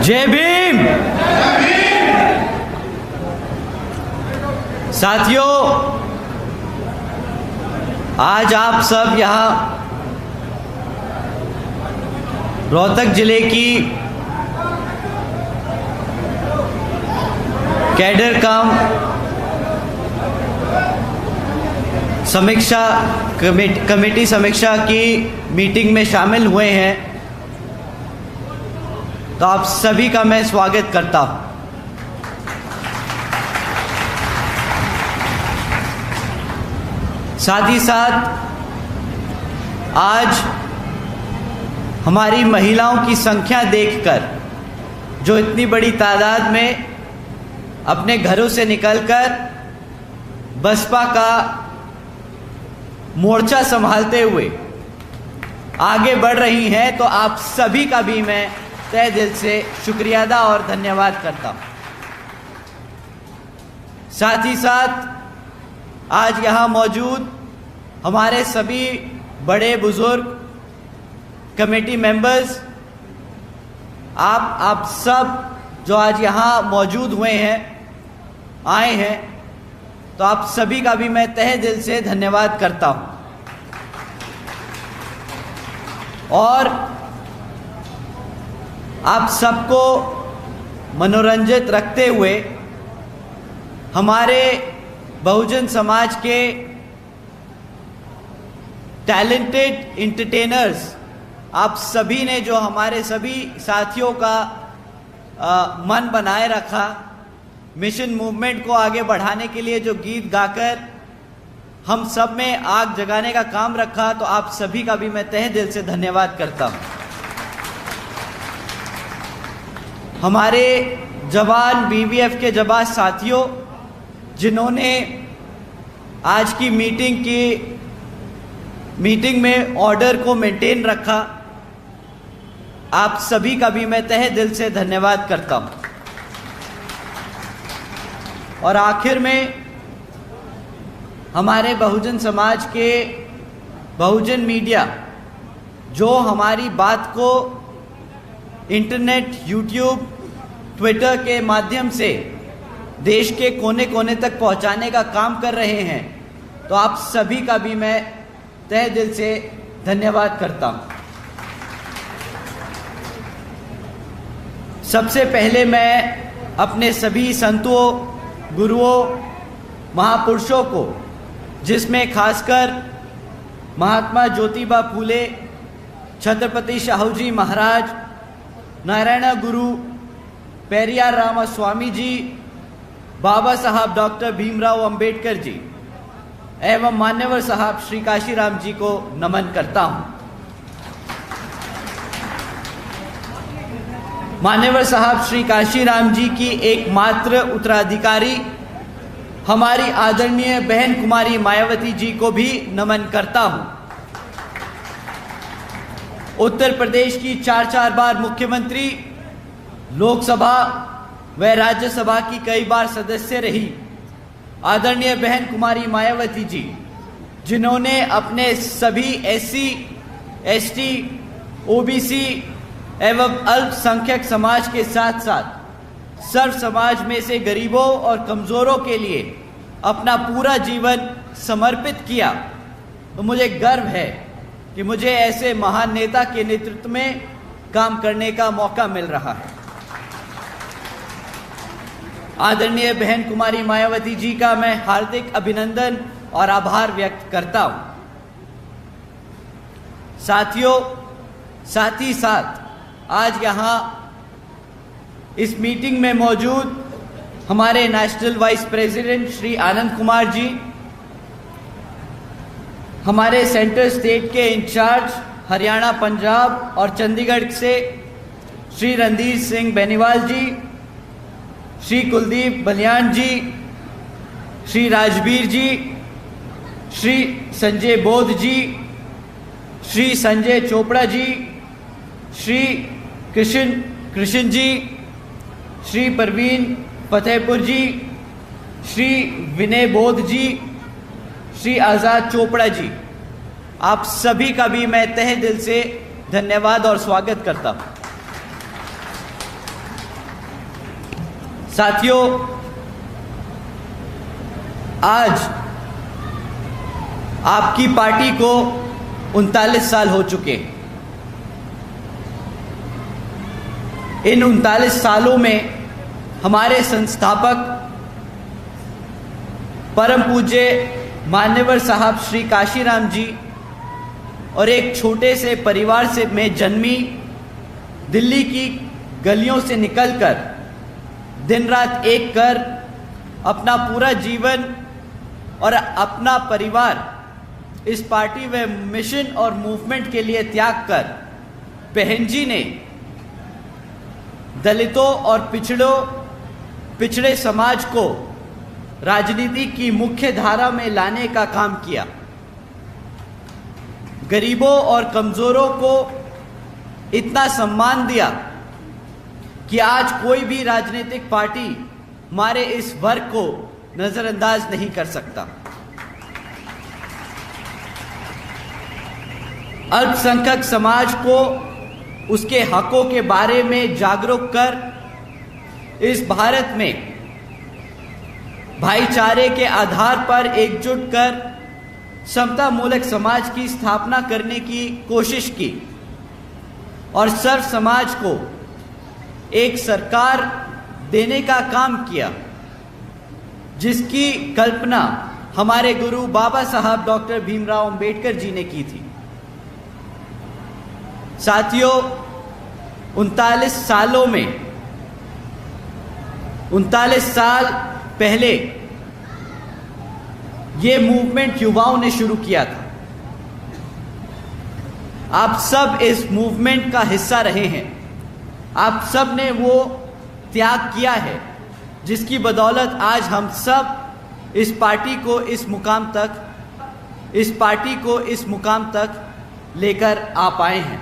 जय भीम। साथियों, आज आप सब यहाँ रोहतक जिले की कैडर काम समीक्षा कमेटी समीक्षा की मीटिंग में शामिल हुए हैं, तो आप सभी का मैं स्वागत करता हूं। साथ ही साथ आज हमारी महिलाओं की संख्या देखकर, जो इतनी बड़ी तादाद में अपने घरों से निकलकर बसपा का मोर्चा संभालते हुए आगे बढ़ रही हैं, तो आप सभी का भी मैं तहे दिल से शुक्रिया अदा और धन्यवाद करता हूं। साथ ही साथ आज यहां मौजूद हमारे सभी बड़े बुजुर्ग कमेटी मेंबर्स, आप सब जो आज यहां मौजूद हुए हैं, आए हैं, तो आप सभी का भी मैं तहे दिल से धन्यवाद करता हूं। और आप सबको मनोरंजित रखते हुए हमारे बहुजन समाज के टैलेंटेड एंटरटेनर्स, आप सभी ने जो हमारे सभी साथियों का मन बनाए रखा, मिशन मूवमेंट को आगे बढ़ाने के लिए जो गीत गाकर हम सब में आग जगाने का काम रखा, तो आप सभी का भी मैं तहे दिल से धन्यवाद करता हूं। हमारे जवान बीवीएफ के जवान साथियों, जिन्होंने आज की मीटिंग में ऑर्डर को मेंटेन रखा, आप सभी का भी मैं तहे दिल से धन्यवाद करता हूं। और आखिर में हमारे बहुजन समाज के बहुजन मीडिया, जो हमारी बात को इंटरनेट, यूट्यूब, ट्विटर के माध्यम से देश के कोने कोने तक पहुंचाने का काम कर रहे हैं, तो आप सभी का भी मैं तहे दिल से धन्यवाद करता हूं। सबसे पहले मैं अपने सभी संतों, गुरुओं, महापुरुषों को, जिसमें खासकर महात्मा ज्योतिबा फूले, छत्रपति शाहूजी महाराज, नारायण गुरु, पेरियार रामास्वामी जी, बाबा साहब डॉक्टर भीमराव अंबेडकर जी एवं मान्यवर साहब श्री काशीराम जी को नमन करता हूं। मान्यवर साहब श्री काशीराम जी की एकमात्र उत्तराधिकारी हमारी आदरणीय बहन कुमारी मायावती जी को भी नमन करता हूं। उत्तर प्रदेश की 4 बार मुख्यमंत्री, लोकसभा व राज्यसभा की कई बार सदस्य रही आदरणीय बहन कुमारी मायावती जी, जिन्होंने अपने सभी एससी, एसटी, ओबीसी एवं अल्पसंख्यक समाज के साथ साथ सर्व समाज में से गरीबों और कमजोरों के लिए अपना पूरा जीवन समर्पित किया। तो मुझे गर्व है कि मुझे ऐसे महान नेता के नेतृत्व में काम करने का मौका मिल रहा है। आदरणीय बहन कुमारी मायावती जी का मैं हार्दिक अभिनंदन और आभार व्यक्त करता हूं। साथियों, साथ ही साथ आज यहां इस मीटिंग में मौजूद हमारे national vice president Shri Anand Kumar ji, हमारे सेंट्रल स्टेट के इंचार्ज हरियाणा, पंजाब और चंडीगढ़ से श्री रणधीर सिंह बेनीवाल जी, श्री कुलदीप बलियान जी, श्री राजवीर जी, श्री संजय बोध जी, श्री संजय चोपड़ा जी, श्री कृष्ण जी, श्री परवीन फतेहपुर जी, श्री विनय बोध जी, श्री आज़ाद चोपड़ा जी, आप सभी का भी मैं तहे दिल से धन्यवाद और स्वागत करता हूं। साथियों, आज आपकी पार्टी को 39 साल हो चुके हैं। इन 39 सालों में हमारे संस्थापक परम पूज्य मान्यवर साहब श्री काशीराम जी और एक छोटे से परिवार से में जन्मी, दिल्ली की गलियों से निकलकर दिन रात एक कर अपना पूरा जीवन और अपना परिवार इस पार्टी व मिशन और मूवमेंट के लिए त्याग कर बहन जी ने दलितों और पिछड़े समाज को राजनीति की मुख्य धारा में लाने का काम किया। गरीबों और कमजोरों को इतना सम्मान दिया कि आज कोई भी राजनीतिक पार्टी हमारे इस वर्ग को नजरअंदाज नहीं कर सकता। अल्पसंख्यक समाज को उसके हकों के बारे में जागरूक कर इस भारत में भाईचारे के आधार पर एकजुट कर समता मूलक समाज की स्थापना करने की कोशिश की और सर्व समाज को एक सरकार देने का काम किया, जिसकी कल्पना हमारे गुरु बाबा साहब डॉक्टर भीमराव अंबेडकर जी ने की थी। साथियों, 39 सालों में 39 साल पहले ये मूवमेंट युवाओं ने शुरू किया था। आप सब इस मूवमेंट का हिस्सा रहे हैं। आप सब ने वो त्याग किया है जिसकी बदौलत आज हम सब इस पार्टी को इस मुकाम तक लेकर आ पाए हैं।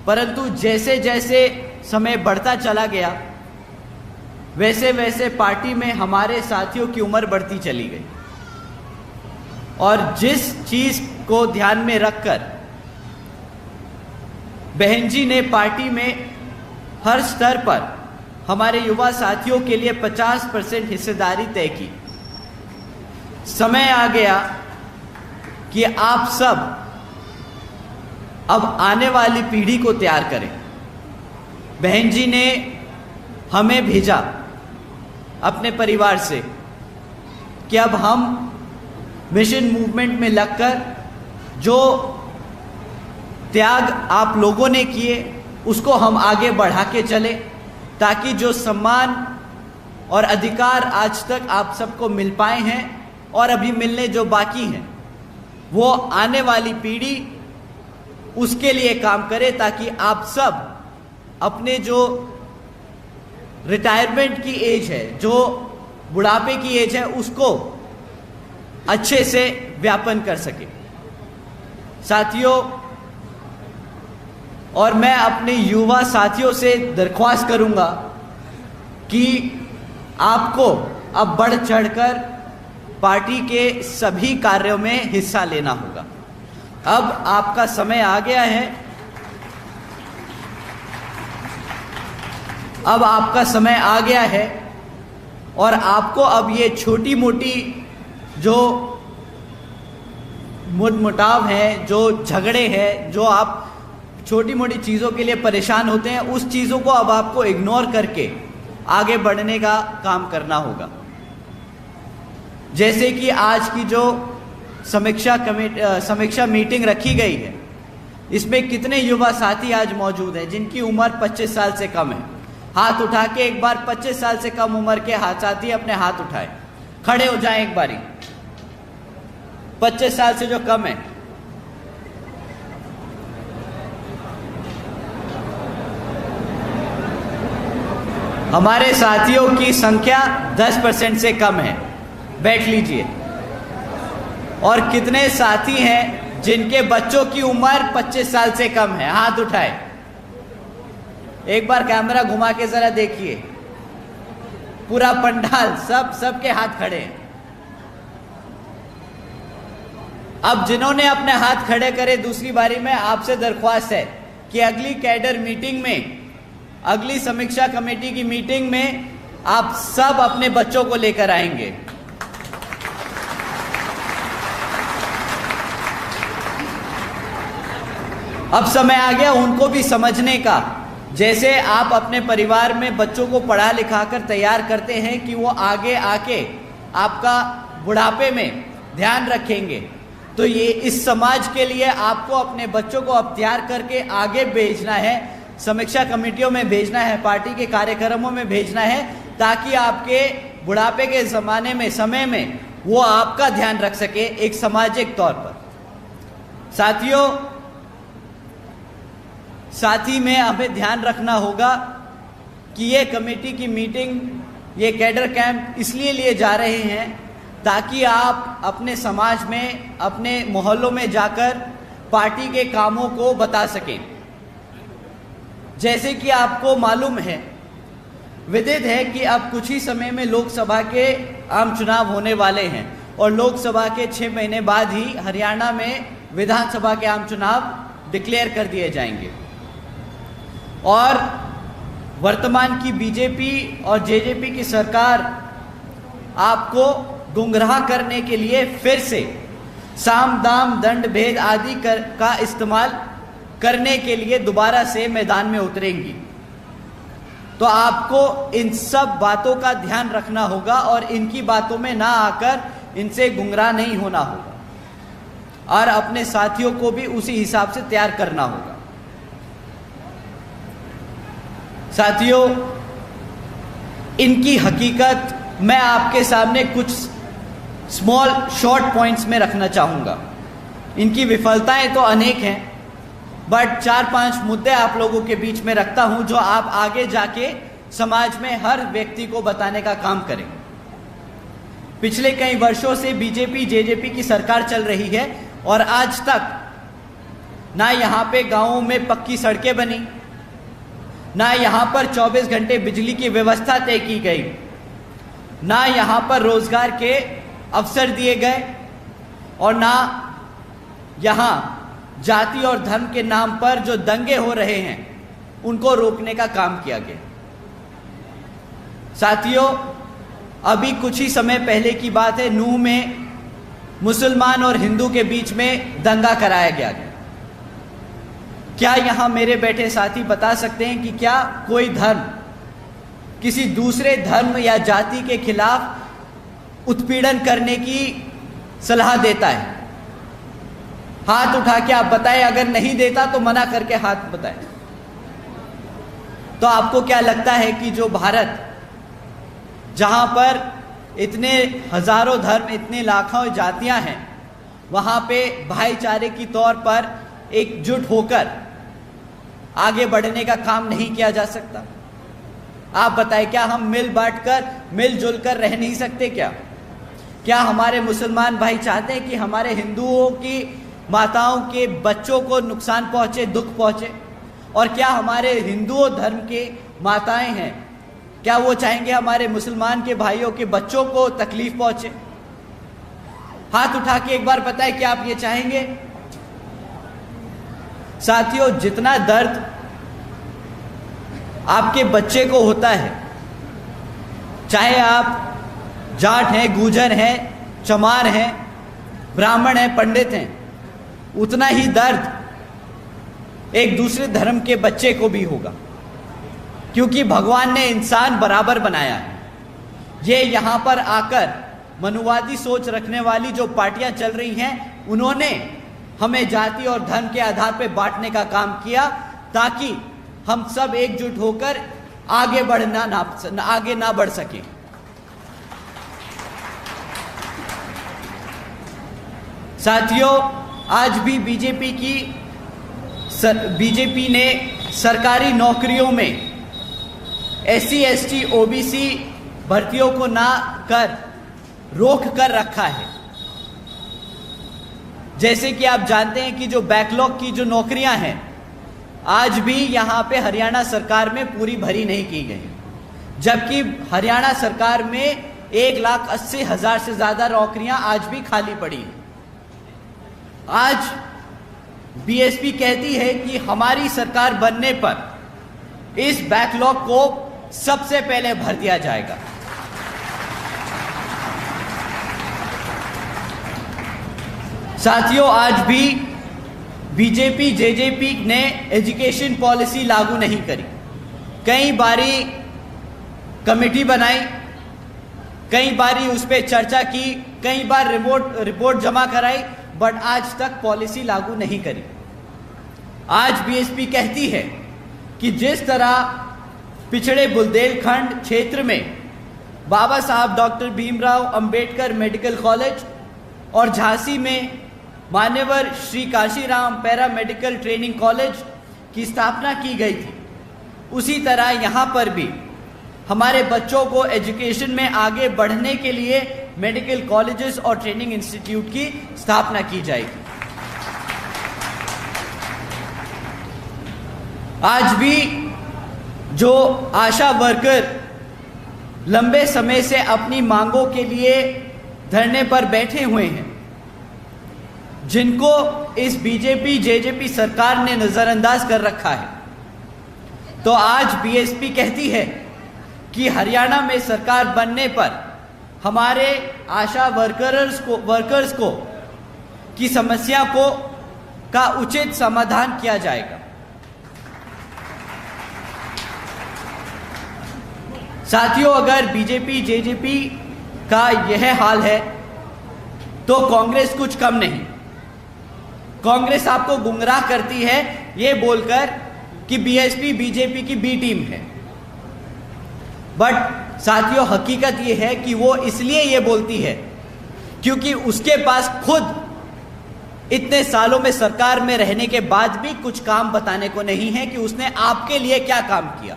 परंतु जैसे जैसे समय बढ़ता चला गया, वैसे वैसे पार्टी में हमारे साथियों की उम्र बढ़ती चली गई और जिस चीज को ध्यान में रखकर बहन जी ने पार्टी में हर स्तर पर हमारे युवा साथियों के लिए 50% हिस्सेदारी तय की, समय आ गया कि आप सब अब आने वाली पीढ़ी को तैयार करें। बहन जी ने हमें भेजा अपने परिवार से कि अब हम मिशन मूवमेंट में लगकर जो त्याग आप लोगों ने किए उसको हम आगे बढ़ा के चले, ताकि जो सम्मान और अधिकार आज तक आप सबको मिल पाए हैं और अभी मिलने जो बाकी हैं, वो आने वाली पीढ़ी उसके लिए काम करे, ताकि आप सब अपने जो रिटायरमेंट की एज है, जो बुढ़ापे की एज है, उसको अच्छे से व्यापन कर सके। साथियों, और मैं अपने युवा साथियों से दरख्वास्त करूंगा कि आपको अब बढ़ चढ़कर पार्टी के सभी कार्यों में हिस्सा लेना होगा। अब आपका समय आ गया है, अब आपका समय आ गया है और आपको अब ये छोटी मोटी जो मुटाव है, जो झगड़े हैं, जो आप छोटी मोटी चीज़ों के लिए परेशान होते हैं, उस चीज़ों को अब आपको इग्नोर करके आगे बढ़ने का काम करना होगा। जैसे कि आज की जो समीक्षा मीटिंग रखी गई है, इसमें कितने युवा साथी आज मौजूद हैं जिनकी उम्र 25 साल से कम है? हाथ उठा के एक बार 25 साल से कम उम्र के साथी अपने हाथ उठाए, खड़े हो जाएं एक बारी। 25 साल से जो कम है, हमारे साथियों की संख्या 10% से कम है। बैठ लीजिए। और कितने साथी हैं जिनके बच्चों की उम्र 25 साल से कम है? हाथ उठाए। एक बार कैमरा घुमा के जरा देखिए, पूरा पंडाल, सबके हाथ खड़े हैं। अब जिन्होंने अपने हाथ खड़े करे, दूसरी बारी में आपसे दरख्वास्त है कि अगली कैडर मीटिंग में, अगली समीक्षा कमेटी की मीटिंग में आप सब अपने बच्चों को लेकर आएंगे। अब समय आ गया उनको भी समझने का। जैसे आप अपने परिवार में बच्चों को पढ़ा लिखा कर तैयार करते हैं कि वो आगे आके आपका बुढ़ापे में ध्यान रखेंगे, तो ये इस समाज के लिए आपको अपने बच्चों को अब तैयार करके आगे भेजना है, समीक्षा कमेटियों में भेजना है, पार्टी के कार्यक्रमों में भेजना है, ताकि आपके बुढ़ापे के ज़माने में, समय में वो आपका ध्यान रख सके एक सामाजिक तौर पर। साथियों, साथ ही में हमें ध्यान रखना होगा कि ये कमेटी की मीटिंग, ये कैडर कैंप इसलिए लिए जा रहे हैं ताकि आप अपने समाज में, अपने मोहल्लों में जाकर पार्टी के कामों को बता सकें। जैसे कि आपको मालूम है, विदित है कि अब कुछ ही समय में लोकसभा के आम चुनाव होने वाले हैं और लोकसभा के 6 महीने बाद ही हरियाणा में विधानसभा के आम चुनाव डिक्लेयर कर दिए जाएंगे। और वर्तमान की बीजेपी और जेजेपी की सरकार आपको गुमराह करने के लिए फिर से साम दाम दंड भेद आदि का इस्तेमाल करने के लिए दोबारा से मैदान में उतरेंगी। तो आपको इन सब बातों का ध्यान रखना होगा और इनकी बातों में ना आकर इनसे गुमराह नहीं होना होगा और अपने साथियों को भी उसी हिसाब से तैयार करना होगा। साथियों, इनकी हकीकत मैं आपके सामने कुछ स्मॉल शॉर्ट पॉइंट्स में रखना चाहूँगा। इनकी विफलताएं तो अनेक हैं, बट 4-5 मुद्दे आप लोगों के बीच में रखता हूं जो आप आगे जाके समाज में हर व्यक्ति को बताने का काम करें। पिछले कई वर्षों से बीजेपी जेजेपी की सरकार चल रही है और आज तक ना यहाँ पे गांवों में पक्की सड़कें बनी, ना यहाँ पर 24 घंटे बिजली की व्यवस्था तय की गई, ना यहाँ पर रोजगार के अवसर दिए गए और ना यहाँ जाति और धर्म के नाम पर जो दंगे हो रहे हैं उनको रोकने का काम किया गया। साथियों, अभी कुछ ही समय पहले की बात है, नूह में मुसलमान और हिंदू के बीच में दंगा कराया गया। क्या यहां मेरे बैठे साथी बता सकते हैं कि क्या कोई धर्म किसी दूसरे धर्म या जाति के खिलाफ उत्पीड़न करने की सलाह देता है? हाथ उठा के आप बताएं, अगर नहीं देता तो मना करके हाथ बताएं। तो आपको क्या लगता है कि जो भारत, जहां पर इतने हजारों धर्म, इतने लाखों जातियां हैं, वहां पे भाईचारे की तौर पर एकजुट होकर आगे बढ़ने का काम नहीं किया जा सकता? आप बताएं, क्या हम मिल बांटकर, मिलजुल कर रह नहीं सकते? क्या हमारे मुसलमान भाई चाहते हैं कि हमारे हिंदुओं की माताओं के बच्चों को नुकसान पहुंचे, दुख पहुंचे? और क्या हमारे हिंदुओं धर्म के माताएं हैं, क्या वो चाहेंगे हमारे मुसलमान के भाइयों के बच्चों को तकलीफ पहुंचे? हाथ उठा के एक बार बताएं, क्या आप ये चाहेंगे? साथियों, जितना दर्द आपके बच्चे को होता है, चाहे आप जाट हैं, गुर्जर हैं, चमार हैं, ब्राह्मण हैं, पंडित हैं, उतना ही दर्द एक दूसरे धर्म के बच्चे को भी होगा, क्योंकि भगवान ने इंसान बराबर बनाया है। ये यहाँ पर आकर मनुवादी सोच रखने वाली जो पार्टियां चल रही हैं, उन्होंने हमें जाति और धर्म के आधार पर बांटने का काम किया ताकि हम सब एकजुट होकर आगे ना बढ़ सके। साथियों, आज भी बीजेपी ने सरकारी नौकरियों में SC ST OBC भर्तियों को ना कर रोक कर रखा है। जैसे कि आप जानते हैं कि जो बैकलॉग की जो नौकरियां हैं, आज भी यहाँ पे हरियाणा सरकार में पूरी भरी नहीं की गई, जबकि हरियाणा सरकार में 1,80,000 से ज्यादा नौकरियां आज भी खाली पड़ी हैं। आज BSP कहती है कि हमारी सरकार बनने पर इस बैकलॉग को सबसे पहले भर दिया जाएगा। साथियों, आज भी बीजेपी जेजेपी ने एजुकेशन पॉलिसी लागू नहीं करी। कई बारी कमेटी बनाई, कई बारी उस पर चर्चा की, कई बार रिपोर्ट जमा कराई, बट आज तक पॉलिसी लागू नहीं करी। आज बीएसपी कहती है कि जिस तरह पिछड़े बुंदेलखंड क्षेत्र में बाबा साहब doctor Bhimrao Ambedkar medical college और झांसी में मान्यवर Shri Kashiram para medical training college की स्थापना की गई थी, उसी तरह यहाँ पर भी हमारे बच्चों को एजुकेशन में आगे बढ़ने के लिए मेडिकल कॉलेजेस और ट्रेनिंग इंस्टीट्यूट की स्थापना की जाएगी। आज भी जो आशा वर्कर लंबे समय से अपनी मांगों के लिए धरने पर बैठे हुए हैं, जिनको इस बीजेपी जेजेपी सरकार ने नजरअंदाज कर रखा है, तो आज बीएसपी कहती है कि हरियाणा में सरकार बनने पर हमारे आशा वर्कर्स को की समस्या का उचित समाधान किया जाएगा। साथियों, अगर बीजेपी जेजेपी का यह हाल है तो कांग्रेस कुछ कम नहीं। कांग्रेस आपको गुमराह करती है ये बोलकर कि बीएसपी बीजेपी की बी टीम है, बट साथियों हकीकत ये है कि वो इसलिए ये बोलती है क्योंकि उसके पास खुद इतने सालों में सरकार में रहने के बाद भी कुछ काम बताने को नहीं है कि उसने आपके लिए क्या काम किया।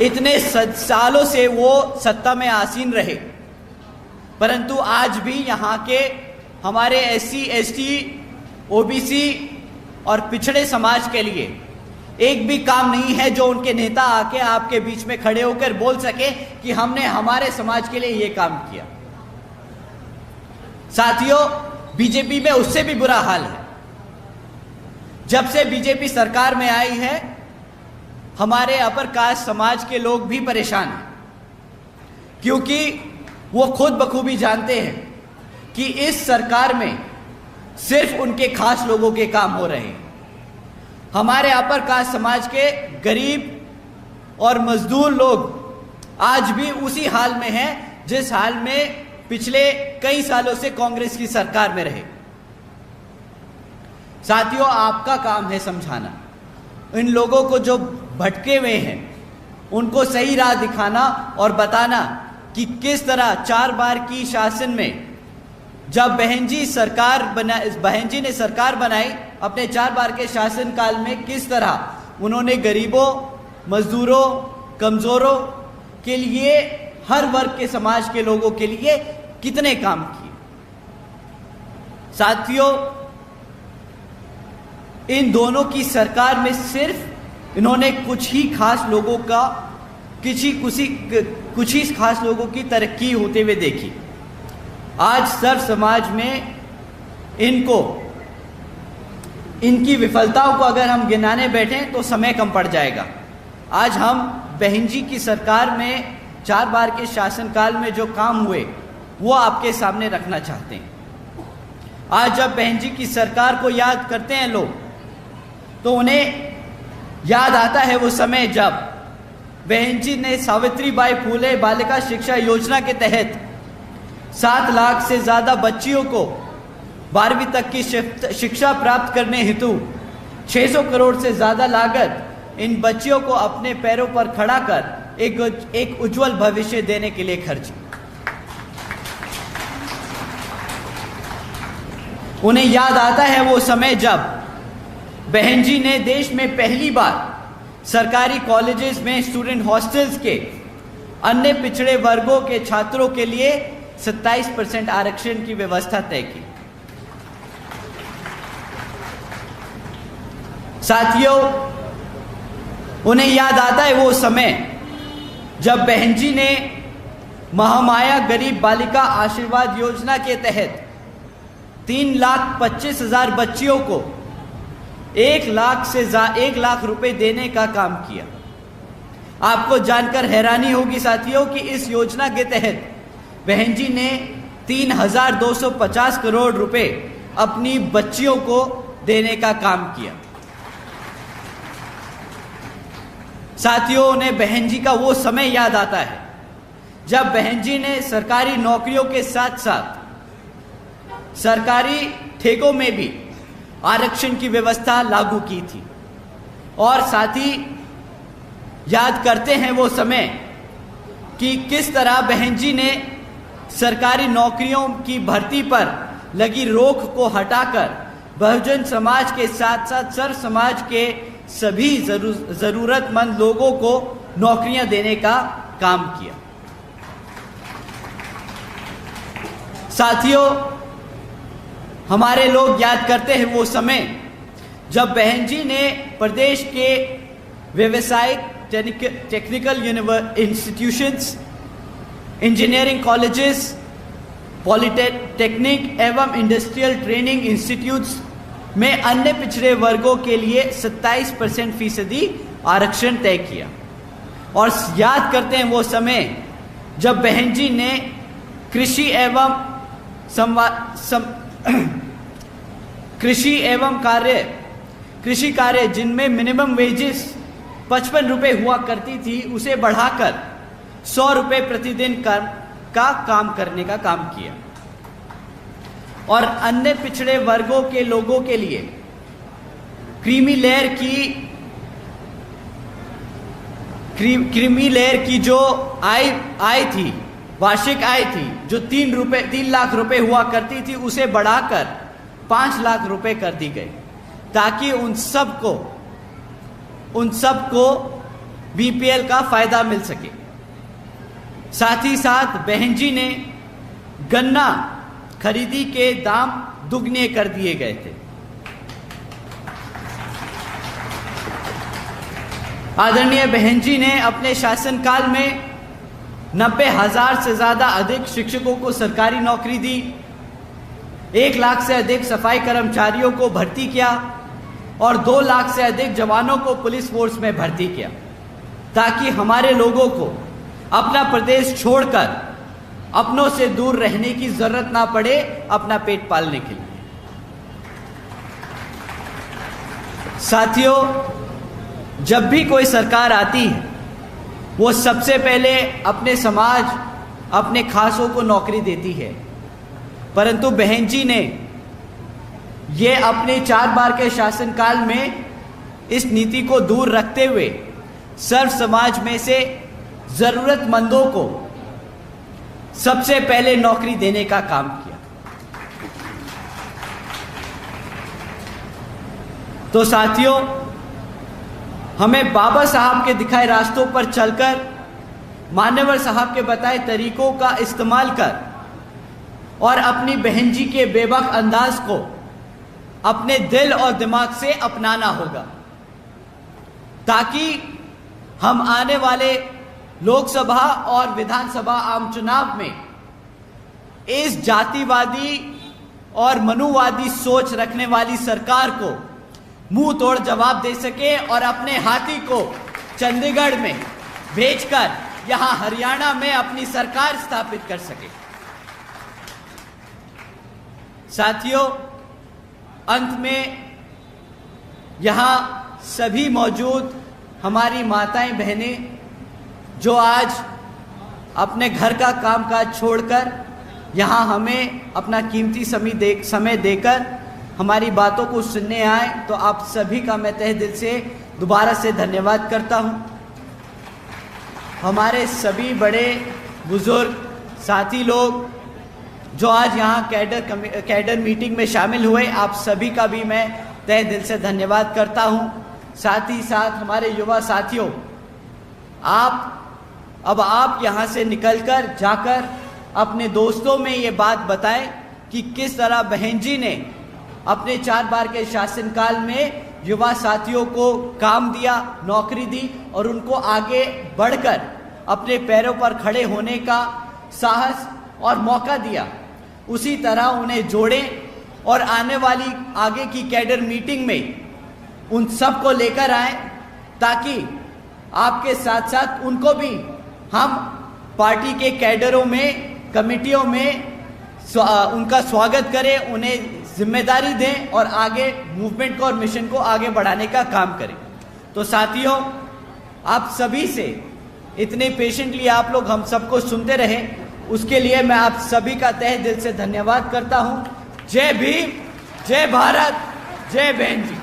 इतने सालों से वो सत्ता में आसीन रहे, परंतु आज भी यहाँ के हमारे एससी एसटी ओबीसी और पिछड़े समाज के लिए एक भी काम नहीं है जो उनके नेता आके आपके बीच में खड़े होकर बोल सके कि हमने हमारे समाज के लिए ये काम किया। साथियों, बीजेपी में उससे भी बुरा हाल है। जब से बीजेपी सरकार में आई है, हमारे अपर कास्ट समाज के लोग भी परेशान हैं, क्योंकि वो खुद बखूबी जानते हैं कि इस सरकार में सिर्फ उनके खास लोगों के काम हो रहे हैं। हमारे अपर कास्ट समाज के गरीब और मजदूर लोग आज भी उसी हाल में हैं जिस हाल में पिछले कई सालों से कांग्रेस की सरकार में रहे। साथियों, आपका काम है समझाना, इन लोगों को जो भटके हुए हैं उनको सही राह दिखाना और बताना कि किस तरह 4 बार की शासन में जब बहन जी ने सरकार बनाई, अपने 4 बार के शासनकाल में किस तरह उन्होंने गरीबों, मजदूरों, कमजोरों के लिए, हर वर्ग के समाज के लोगों के लिए कितने काम किए। साथियों, इन दोनों की सरकार में सिर्फ इन्होंने कुछ ही खास लोगों की तरक्की होते हुए देखी। आज सर्व समाज में इनकी विफलताओं को अगर हम गिनाने बैठें तो समय कम पड़ जाएगा। आज हम बहन जी की सरकार में 4 बार के शासनकाल में जो काम हुए वो आपके सामने रखना चाहते हैं। आज जब बहन जी की सरकार को याद करते हैं लोग, तो उन्हें याद आता है वो समय जब बहन जी ने सावित्रीबाई फूले बालिका शिक्षा योजना के तहत 7 लाख से ज़्यादा बच्चियों को 12वीं तक की शिक्षा प्राप्त करने हेतु 600 करोड़ से ज़्यादा लागत इन बच्चियों को अपने पैरों पर खड़ा कर एक उज्जवल भविष्य देने के लिए खर्ची। उन्हें याद आता है वो समय जब बहन जी ने देश में पहली बार सरकारी कॉलेजेस में स्टूडेंट हॉस्टल्स के अन्य पिछड़े वर्गों के छात्रों के लिए 27% आरक्षण की व्यवस्था तय की। साथियों, उन्हें याद आता है वो समय जब बहन जी ने महामाया गरीब बालिका आशीर्वाद योजना के तहत 3,25,000 बच्चियों को 1 लाख रुपए देने का काम किया। आपको जानकर हैरानी होगी साथियों कि इस योजना के तहत बहन जी ने 3,250 करोड़ रुपए अपनी बच्चियों को देने का काम किया। साथियों, उन्हें बहन जी का वो समय याद आता है जब बहन जी ने सरकारी नौकरियों के साथ साथ सरकारी ठेकों में भी आरक्षण की व्यवस्था लागू की थी। और साथ ही याद करते हैं वो समय कि किस तरह बहन जी ने सरकारी नौकरियों की भर्ती पर लगी रोक को हटाकर बहुजन समाज के साथ साथ सर्व समाज के सभी जरूरतमंद लोगों को नौकरियां देने का काम किया। साथियों, हमारे लोग याद करते हैं वो समय जब बहन जी ने प्रदेश के व्यावसायिक technical institutions, engineering colleges, polytechnic एवं इंडस्ट्रियल ट्रेनिंग इंस्टीट्यूट्स में अन्य पिछड़े वर्गों के लिए 27% आरक्षण तय किया। और याद करते हैं वो समय जब बहन जी ने कृषि कार्य जिनमें मिनिमम वेजेस 55 रुपए हुआ करती थी, उसे बढ़ाकर 100 रुपए प्रतिदिन का काम करने का काम किया। और अन्य पिछड़े वर्गों के लोगों के लिए क्रीमी लेयर की जो आय थी, वार्षिक आय थी, जो 3 लाख रुपए हुआ करती थी, उसे बढ़ाकर 5 लाख रुपए कर दी गई ताकि उन सबको बीपीएल का फायदा मिल सके। साथ ही साथ बहन जी ने गन्ना खरीदी के दाम दुगने कर दिए गए थे। आदरणीय बहन जी ने अपने शासनकाल में 90,000 से ज्यादा अधिक शिक्षकों को सरकारी नौकरी दी, 1 लाख से अधिक सफाई कर्मचारियों को भर्ती किया और 2 लाख से अधिक जवानों को पुलिस फोर्स में भर्ती किया ताकि हमारे लोगों को अपना प्रदेश छोड़कर अपनों से दूर रहने की जरूरत ना पड़े अपना पेट पालने के लिए। साथियों, जब भी कोई सरकार आती है वो सबसे पहले अपने समाज, अपने खासों को नौकरी देती है, परंतु बहन जी ने ये अपने 4 बार के शासनकाल में इस नीति को दूर रखते हुए सर्व समाज में से जरूरतमंदों को सबसे पहले नौकरी देने का काम किया। तो साथियों, हमें बाबा साहब के दिखाए रास्तों पर चलकर, मान्यवर साहब के बताए तरीकों का इस्तेमाल कर और अपनी बहन जी के बेबाक अंदाज को अपने दिल और दिमाग से अपनाना होगा ताकि हम आने वाले लोकसभा और विधानसभा आम चुनाव में इस जातिवादी और मनुवादी सोच रखने वाली सरकार को मुंह तोड़ जवाब दे सके और अपने हाथी को चंडीगढ़ में भेजकर यहां हरियाणा में अपनी सरकार स्थापित कर सके। साथियों, अंत में यहां सभी मौजूद हमारी माताएं बहनें जो आज अपने घर का कामकाज छोड़कर यहाँ हमें अपना कीमती समय देकर हमारी बातों को सुनने आए, तो आप सभी का मैं तहे दिल से दोबारा से धन्यवाद करता हूँ। हमारे सभी बड़े बुजुर्ग साथी लोग जो आज यहाँ कैडर मीटिंग में शामिल हुए, आप सभी का भी मैं तहे दिल से धन्यवाद करता हूँ। साथ ही साथ हमारे युवा साथियों, आप यहाँ से निकलकर जाकर अपने दोस्तों में ये बात बताएं कि किस तरह बहन जी ने अपने 4 बार के शासनकाल में युवा साथियों को काम दिया, नौकरी दी और उनको आगे बढ़कर अपने पैरों पर खड़े होने का साहस और मौका दिया। उसी तरह उन्हें जोड़ें और आने वाली आगे की कैडर मीटिंग में उन सब को लेकर आए, ताकि आपके साथ साथ उनको भी हम पार्टी के कैडरों में, कमेटियों में उनका स्वागत करें, उन्हें जिम्मेदारी दें और आगे मूवमेंट को और मिशन को आगे बढ़ाने का काम करें। तो साथियों, आप सभी से इतने पेशेंटली आप लोग हम सबको सुनते रहे, उसके लिए मैं आप सभी का तहे दिल से धन्यवाद करता हूं। जय भीम, जय भारत, जय बहन जी।